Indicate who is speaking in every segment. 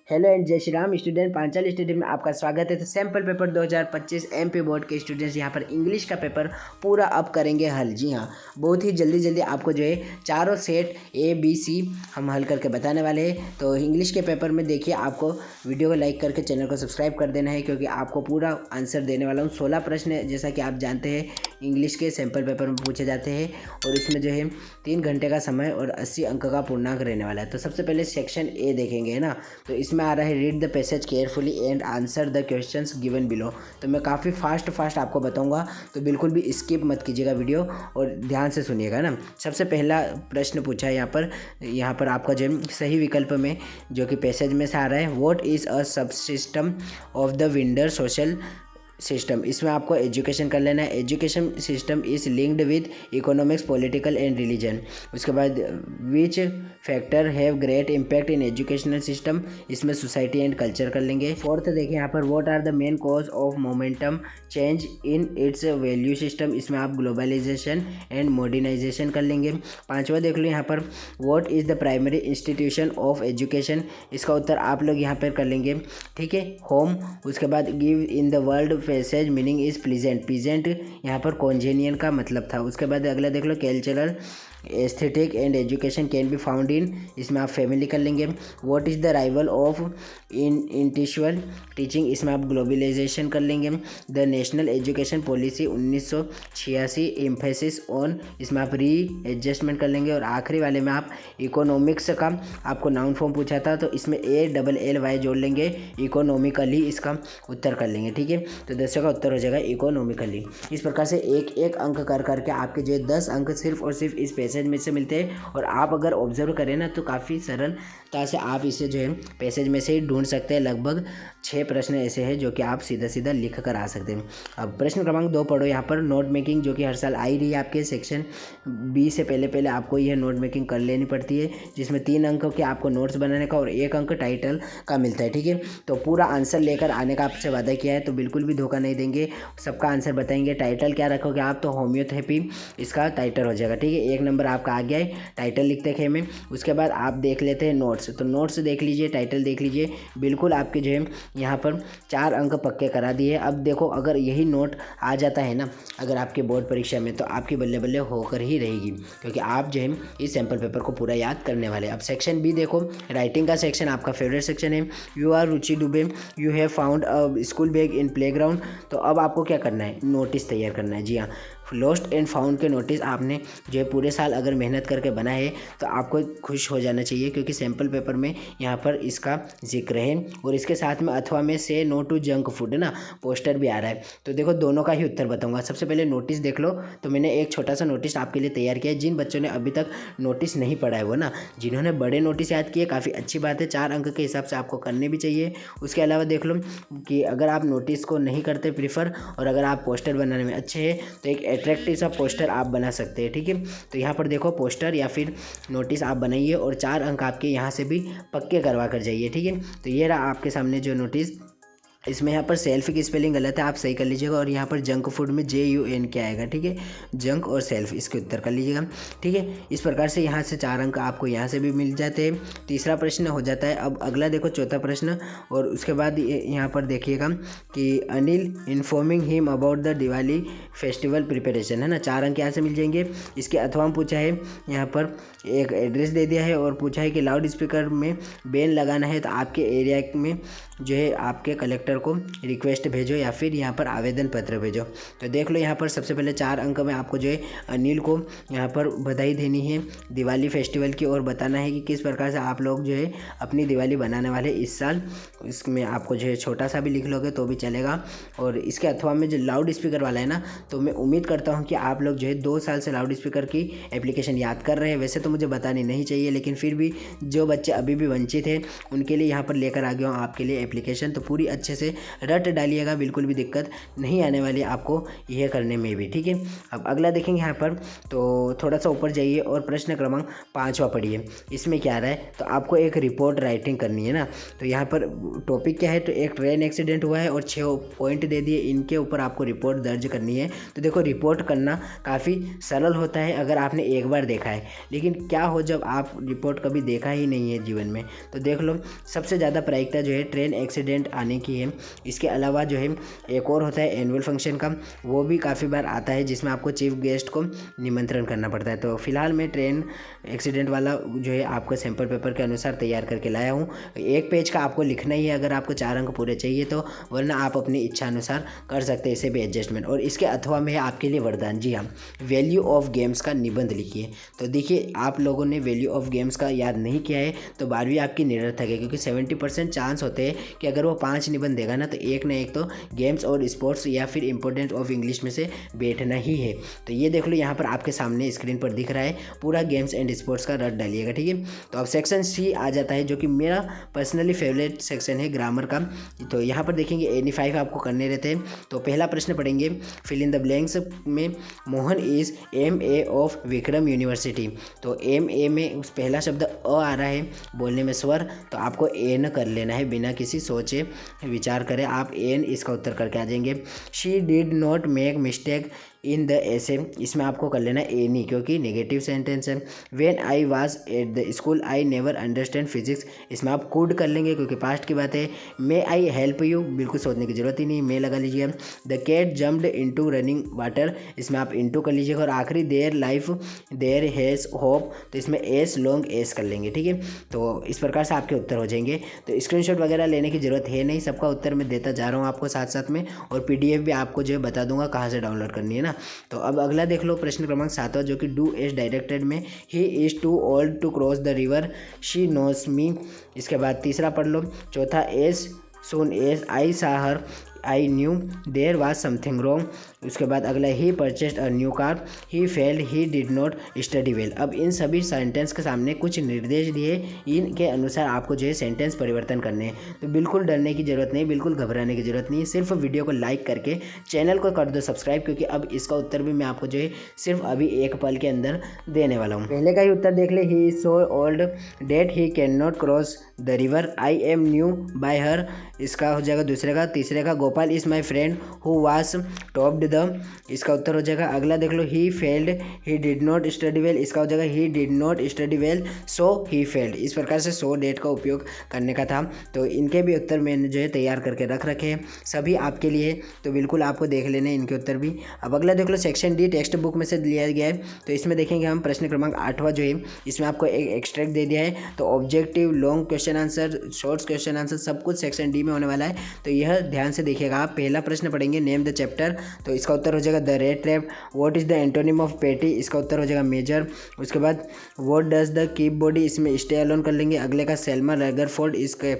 Speaker 1: Hello and जय Shri Ram student Panchal student में आपका स्वागत है। तो सैम्पल पेपर 2025 एमपी बोर्ड के स्टूडेंट्स यहाँ पर इंग्लिश का पेपर पूरा अब करेंगे हल। जी हाँ, बहुत ही जल्दी आपको जो है चारों सेट ए बी सी हम हल करके बताने वाले हैं। तो इंग्लिश के पेपर में देखिए, आपको वीडियो को लाइक करके चैनल को सब्सक्राइब कर देना है, क्योंकि आपको पूरा आंसर देने वाला हूँ। 16 प्रश्न जैसा कि आप जानते हैं इंग्लिश के सैम्पल पेपर में पूछे जाते हैं, और इसमें जो है 3 घंटे का समय और 80 अंक का पूर्णांक रहने वाला है। तो सबसे पहले सेक्शन ए देखेंगे, है ना। तो इसमें आ रहा है read the passage carefully and answer the questions given below. तो मैं काफ़ी फास्ट आपको बताऊंगा, तो बिल्कुल भी स्किप मत कीजिएगा वीडियो और ध्यान से सुनिएगा ना। सबसे पहला प्रश्न पूछा है यहाँ पर आपका जो सही विकल्प में जो कि पैसेज में से आ रहा है, what is a subsystem of the wider social system. इसमें आपको एजुकेशन कर लेना है। Education system is linked with economics, political and religion. उसके बाद which factor have great impact in educational system, इसमें सोसाइटी एंड कल्चर कर लेंगे। फोर्थ देखिए यहाँ पर, what are the main cause of momentum change in its value system, इसमें आप ग्लोबलाइजेशन एंड मॉडर्नाइजेशन कर लेंगे। पांचवा देख लो यहाँ पर, what is the primary institution of education, इसका उत्तर आप लोग यहाँ पर कर लेंगे, ठीक है, होम। उसके बाद give in the world passage meaning is pleasant, pleasant यहाँ पर कॉन्जेनियन का मतलब था। उसके बाद अगला देख लो, cultural aesthetic and education can be found in, इसमें आप फैमिली कर लेंगे। What is the rival of intellectual teaching, इसमें आप ग्लोबलाइजेशन कर लेंगे। The national education policy 1986 emphasis on, इसमें आप री एडजस्टमेंट कर लेंगे। और आखिरी वाले में आप इकोनॉमिक्स का आपको नाउन फॉर्म पूछा था, तो इसमें ALLY जोड़ लेंगे, इकोनॉमिकली इसका उत्तर कर लेंगे, ठीक है। तो 10 का उत्तर हो जाएगा इकोनॉमिकली। इस प्रकार से एक एक अंक कर करके आपके जो 10 अंक सिर्फ और सिर्फ इस पैसेज में से मिलते हैं। और आप अगर ऑब्जर्व करें ना, तो काफ़ी सरलता से आप इसे जो है पैसेज में से ही ढूंढ सकते हैं। लगभग 6 प्रश्न ऐसे हैं जो कि आप सीधा लिख कर आ सकते हैं। अब प्रश्न क्रमांक 2 पढ़ो यहाँ पर, नोट मेकिंग, जो कि हर साल आई रही है आपके सेक्शन बी से पहले आपको यह नोट मेकिंग कर लेनी पड़ती है, जिसमें 3 अंक के आपको नोट्स बनाने का और 1 अंक टाइटल का मिलता है, ठीक है। तो पूरा आंसर लेकर आने का आपसे वादा किया है, तो बिल्कुल भी धोखा नहीं देंगे, सबका आंसर बताएंगे। टाइटल क्या रखोगे आप, तो होम्योथेरेपी इसका टाइटल हो जाएगा, ठीक है। 1 नंबर आपका आ गया है, टाइटल लिखते खे में। उसके बाद आप देख लेते हैं नोट्स, तो नोट्स देख लीजिए, टाइटल देख लीजिए, बिल्कुल आपके जो है यहाँ पर 4 अंक पक्के करा दिए। अब देखो, अगर यही नोट आ जाता है ना अगर आपके बोर्ड परीक्षा में, तो आपकी बल्ले बल्ले होकर ही रहेगी, क्योंकि आप जो है इस सैम्पल पेपर को पूरा याद करने वाले। अब सेक्शन बी देखो, राइटिंग का सेक्शन आपका फेवरेट सेक्शन है। You are Ruchi Dubey, you have found a school bag in playground. तो अब आपको क्या करना है, नोटिस तैयार करना है। जी हाँ, लॉस्ट एंड फाउंड के नोटिस आपने जो है पूरे साल अगर मेहनत करके बनाए तो आपको खुश हो जाना चाहिए, क्योंकि सैम्पल पेपर में यहाँ पर इसका जिक्र है। और इसके साथ में अथवा में से नो टू जंक फूड, है ना, पोस्टर भी आ रहा है। तो देखो, दोनों का ही उत्तर बताऊंगा। सबसे पहले नोटिस देख लो, तो मैंने एक छोटा सा नोटिस आपके लिए तैयार किया है। जिन बच्चों ने अभी तक नोटिस नहीं पढ़ा है वो ना, जिन्होंने बड़े नोटिस याद किए, काफ़ी अच्छी बात है, 4 अंक के हिसाब से आपको करने भी चाहिए। उसके अलावा देख लो कि अगर आप नोटिस को नहीं करते प्रीफर, और अगर आप पोस्टर बनाने में अच्छे हैं, तो एक अट्रैक्टिव सा पोस्टर आप बना सकते हैं, ठीक है। तो यहाँ पर देखो, पोस्टर या फिर नोटिस आप बनाइए, और 4 अंक आपके यहाँ से भी पक्के करवा कर जाइए, ठीक है। तो ये रहा आपके सामने जो नोटिस। इसमें यहाँ पर सेल्फ की स्पेलिंग गलत है, आप सही कर लीजिएगा। और यहाँ पर जंक फूड में JUNK आएगा, ठीक है, जंक और सेल्फ, इसके उत्तर कर लीजिएगा, ठीक है। इस प्रकार से यहाँ से 4 अंक आपको यहाँ से भी मिल जाते हैं। तीसरा प्रश्न हो जाता है। अब अगला देखो, चौथा प्रश्न, और उसके बाद यहाँ पर देखिएगा कि Anil informing him about the Diwali festival preparation, है ना, 4 अंक यहाँ से मिल जाएंगे। इसके अथवा में पूछा है, यहाँ पर एक एड्रेस दे दिया है, और पूछा है कि लाउड स्पीकर में बैन लगाना है, तो आपके एरिया में जो है आपके कलेक्टर को रिक्वेस्ट भेजो या फिर यहाँ पर आवेदन पत्र भेजो। तो देख लो, यहाँ पर सबसे पहले 4 अंक में आपको जो है अनिल को यहाँ पर बधाई देनी है दिवाली फेस्टिवल की, और बताना है कि किस प्रकार से आप लोग जो है अपनी दिवाली बनाने वाले इस साल। इसमें आपको जो है छोटा सा भी लिख लोगे तो भी चलेगा। और इसके अथवा में जो लाउड स्पीकर वाला है ना, तो मैं उम्मीद करता हूँ कि आप लोग जो है 2 साल से लाउड स्पीकर की एप्लीकेशन याद कर रहे हैं। वैसे तो मुझे बतानी नहीं चाहिए, लेकिन फिर भी जो बच्चे अभी भी वंचित हैं उनके लिए यहाँ पर लेकर आ गया हूँ आपके लिए एप्लीकेशन। तो पूरी अच्छे से से रट डालिएगा, बिल्कुल भी दिक्कत नहीं आने वाली आपको यह करने में भी, ठीक है। अब अगला देखेंगे यहाँ पर, तो थोड़ा सा ऊपर जाइए और प्रश्न क्रमांक 5वां पढ़िए। इसमें क्या आ रहा है, तो आपको एक रिपोर्ट राइटिंग करनी है ना। तो यहाँ पर टॉपिक क्या है, तो एक ट्रेन एक्सीडेंट हुआ है और 6 पॉइंट दे दिए, इनके ऊपर आपको रिपोर्ट दर्ज करनी है। तो देखो रिपोर्ट करना काफ़ी सरल होता है अगर आपने एक बार देखा है, लेकिन क्या हो जब आप रिपोर्ट कभी देखा ही नहीं है जीवन में। तो देख लो, सबसे ज़्यादा प्रायिकता जो है ट्रेन एक्सीडेंट आने की है। इसके अलावा जो है एक और होता है एनुअल फंक्शन का, वो भी काफ़ी बार आता है जिसमें आपको चीफ गेस्ट को निमंत्रण करना पड़ता है। तो फिलहाल मैं ट्रेन एक्सीडेंट वाला जो है आपको सैम्पल पेपर के अनुसार तैयार करके लाया हूँ। एक पेज का आपको लिखना ही है अगर आपको 4 अंक पूरे चाहिए तो, वरना आप अपनी इच्छा अनुसार कर सकते हैं इसे भी एडजस्टमेंट। और इसके अथवा में है आपके लिए वरदान, जी हाँ, वैल्यू ऑफ गेम्स का निबंध लिखिए। तो देखिए आप लोगों ने वैल्यू ऑफ गेम्स का याद नहीं किया है तो 12वीं आपकी निरर्थक है, क्योंकि 70% चांस होते हैं कि अगर वो 5 निबंध देगा ना तो एक ना एक तो गेम्स और स्पोर्ट्स या फिर इंपॉर्टेंट ऑफ इंग्लिश में से बैठना ही है। तो ये देख लो यहाँ पर आपके सामने स्क्रीन पर दिख रहा है, पूरा गेम्स एंड स्पोर्ट्स का रट डालिएगा, ठीक है। तो अब सेक्शन सी आ जाता है जो कि मेरा पर्सनली फेवरेट सेक्शन है, ग्रामर का। तो यहाँ पर देखेंगे एनी 5 आपको करने रहते हैं। तो पहला प्रश्न पढ़ेंगे, फिल इन द ब्लैंक्स में Mohan is MA of Vikram university. तो MA में पहला शब्द अ आ रहा है, बोलने में स्वर, तो आपको एन कर लेना है बिना किसी सोचे विचार करे, आप एन इसका उत्तर करके आ जाएंगे। She did not make mistake in the essay, इसमें आपको कर लेना एनी क्योंकि नेगेटिव सेंटेंस है। When I was at the school I never understand physics, इसमें आप कुड कर लेंगे क्योंकि पास्ट की बात है। मे आई हेल्प यू, बिल्कुल सोचने की जरूरत ही नहीं, मे लगा लीजिए। The cat jumped into running water, इसमें आप इनटू कर लीजिएगा। और आखिरी there life there has hope, तो इसमें एस लॉन्ग एस कर लेंगे, ठीक है। तो इस प्रकार से आपके उत्तर हो जाएंगे। तो स्क्रीनशॉट वगैरह लेने की जरूरत है नहीं, सबका उत्तर मैं देता जा रहा हूँ आपको साथ साथ में, और PDF भी आपको जो है बता दूंगा कहाँ से डाउनलोड करनी है ना। तो अब अगला देख लो, प्रश्न क्रमांक 7वां जो कि डू एज डायरेक्टेड में, he is too old to cross the river, she knows me. इसके बाद तीसरा पढ़ लो, चौथा as soon as I saw her I knew there was something wrong. उसके बाद अगला, he purchased a new car, he failed, he did not study well. अब इन सभी सेंटेंस के सामने कुछ निर्देश दिए, इनके अनुसार आपको जो है सेंटेंस परिवर्तन करने हैं। तो बिल्कुल डरने की जरूरत नहीं, बिल्कुल घबराने की जरूरत नहीं है, सिर्फ वीडियो को लाइक करके चैनल को कर दो सब्सक्राइब, क्योंकि अब इसका उत्तर भी मैं आपको जो है सिर्फ अभी एक पल के अंदर देने वाला हूँ। पहले का ही उत्तर देख ले, he is so old that he can not cross the river, I am new by her, इसका हो जाएगा दूसरे का। तीसरे का, Gopal is my friend who was topped the, इसका उत्तर हो जाएगा। अगला देख लो, he failed he did not study well, इसका हो जाएगा he did not study well so he failed. इस प्रकार से सो डेट का उपयोग करने का था। तो इनके भी उत्तर मैंने जो है तैयार करके रख रखे हैं सभी आपके लिए, तो बिल्कुल आपको देख लेने इनके उत्तर भी। अब अगला देख लो, सेक्शन डी टेक्स्ट बुक में से लिया गया है। तो इसमें देखेंगे हम प्रश्न क्रमांक 8वां जो है, इसमें आपको एक एक्सट्रैक्ट दे दिया है। तो objective, long question answer, short question answer सब कुछ सेक्शन डी में होने वाला है। तो यह ध्यान से देखिएगा आप। पहला प्रश्न पढ़ेंगे, नेम द चैप्टर, तो इसका उत्तर हो जाएगा the red trap. What is the antonym of पेटी, इसका उत्तर हो जाएगा मेजर। उसके बाद what does the keep body, इसमें स्टे अलोन कर लेंगे। अगले का सेल्मा रदरफोर्ड, इसके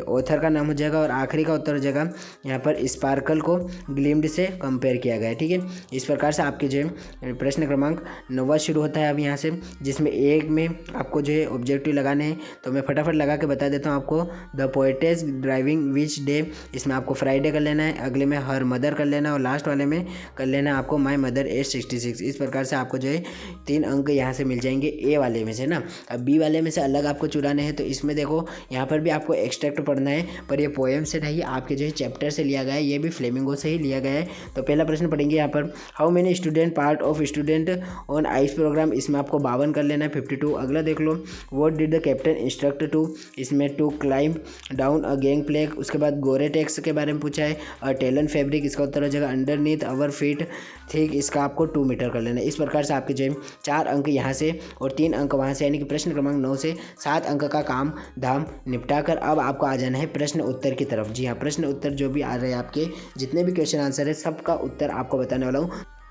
Speaker 1: ऑथर का नाम हो जाएगा। और आखिरी का उत्तर हो जाएगा यहाँ पर स्पार्कल को ग्लिम्ड से कंपेयर किया गया है, ठीक है। इस प्रकार से आपके जो है प्रश्न क्रमांक 9वां शुरू होता है अब यहाँ से, जिसमें एक में आपको जो है ऑब्जेक्टिव लगाने हैं। तो मैं फटाफट लगा के बता देता हूँ आपको। The poetess driving which day, इसमें आपको फ्राइडे कर लेना है। अगले में हर मदर कर लेना है, और लास्ट वाले में कर लेना है आपको माई मदर एज 66। इस प्रकार से आपको जो है 3 अंक यहाँ से मिल जाएंगे ए वाले में से ना। अब बी वाले में से अलग आपको चुराने हैं। तो इसमें देखो यहाँ पर भी आपको एक्सट्रैक्ट पढ़ना है, पर ये पोएम से नहीं, आपके जो है चैप्टर से लिया गया है, ये भी फ्लेमिंगो से ही लिया गया है। तो पहला प्रश्न पढ़ेंगे यहाँ पर, how many student part of student on ice programme, इसमें आपको 52 कर लेना है, 52। अगला देख लो, what did the captain instruct to, इसमें to climb down a gang plank. उसके बाद गोरेटेक्स के बारे में पूछा है, अ टेलन फैब्रिक, इसका उत्तर हो जाएगा अंडरनीथ आवर फीट थिक, इसका आपको 2 मीटर कर लेना है। इस प्रकार से आपके जो है 4 अंक यहाँ से और 3 अंक वहाँ से, यानी कि प्रश्न क्रमांक 9 से 7 अंक का काम धाम निपटा कर अब आपको आ जाना है प्रश्न उत्तर की तरफ। जी हाँ, प्रश्न उत्तर जो भी आ रहे हैं आपके जितने भी क्वेश्चन आंसर है सबका उत्तर आपको बताने वाला हूँ।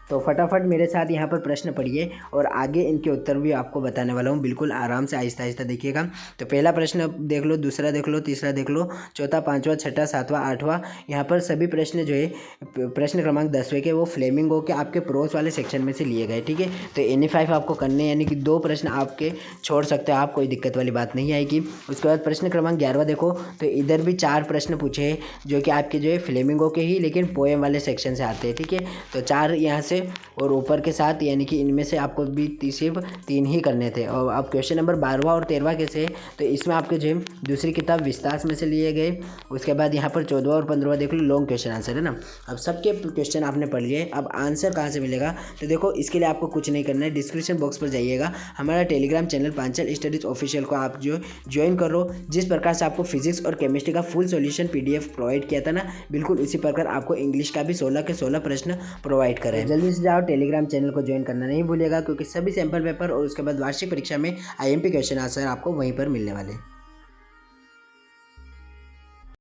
Speaker 1: तो फटाफट मेरे साथ यहाँ पर प्रश्न पढ़िए और आगे इनके उत्तर भी आपको बताने वाला हूँ, बिल्कुल आराम से आहिस्ता आहिस्ता देखिएगा। तो पहला प्रश्न देख लो, दूसरा देख लो, तीसरा देख लो, चौथा, पाँचवा, छठा, सातवां, आठवां। यहाँ पर सभी प्रश्न जो है प्रश्न क्रमांक 10वें के वो फ्लेमिंगो के आपके प्रोस वाले सेक्शन में से लिए गए, ठीक है। तो एनी 5 आपको करने, यानी कि 2 प्रश्न आपके छोड़ सकते हो आप, कोई दिक्कत वाली बात नहीं आएगी। उसके बाद प्रश्न क्रमांक 11वां देखो, तो इधर भी 4 प्रश्न पूछे हैं जो कि आपके जो है फ्लेमिंगो के ही लेकिन पोएम वाले सेक्शन से आते हैं, ठीक है। तो 4 यहाँ से और ऊपर के साथ, यानी कि इनमें से आपको भी सिर्फ 3 ही करने थे। और अब क्वेश्चन नंबर 12वां और 13वां कैसे है, तो इसमें आपके जो है दूसरी किताब विस्तार में से लिए गए। उसके बाद यहाँ पर 14वां और 15वां देख लो, लॉन्ग क्वेश्चन आंसर है ना। अब सबके क्वेश्चन आपने पढ़ लिए, अब आंसर कहाँ से मिलेगा, तो देखो इसके लिए आपको कुछ नहीं करना है, डिस्क्रिप्शन बॉक्स पर जाइएगा, हमारा Telegram channel Panchal studies official को आप जो ज्वाइन करो। जिस प्रकार से आपको फिजिक्स और केमिस्ट्री का फुल सॉल्यूशन PDF प्रोवाइड किया था ना, बिल्कुल उसी प्रकार आपको इंग्लिश का भी 16 के 16 प्रश्न प्रोवाइड करें। जल्दी से जाओ, टेलीग्राम चैनल को ज्वाइन करना नहीं भूलिएगा, क्योंकि सभी सैंपल पेपर और उसके बाद वार्षिक परीक्षा में IMP क्वेश्चन आंसर आपको वहीं पर मिलने वाले।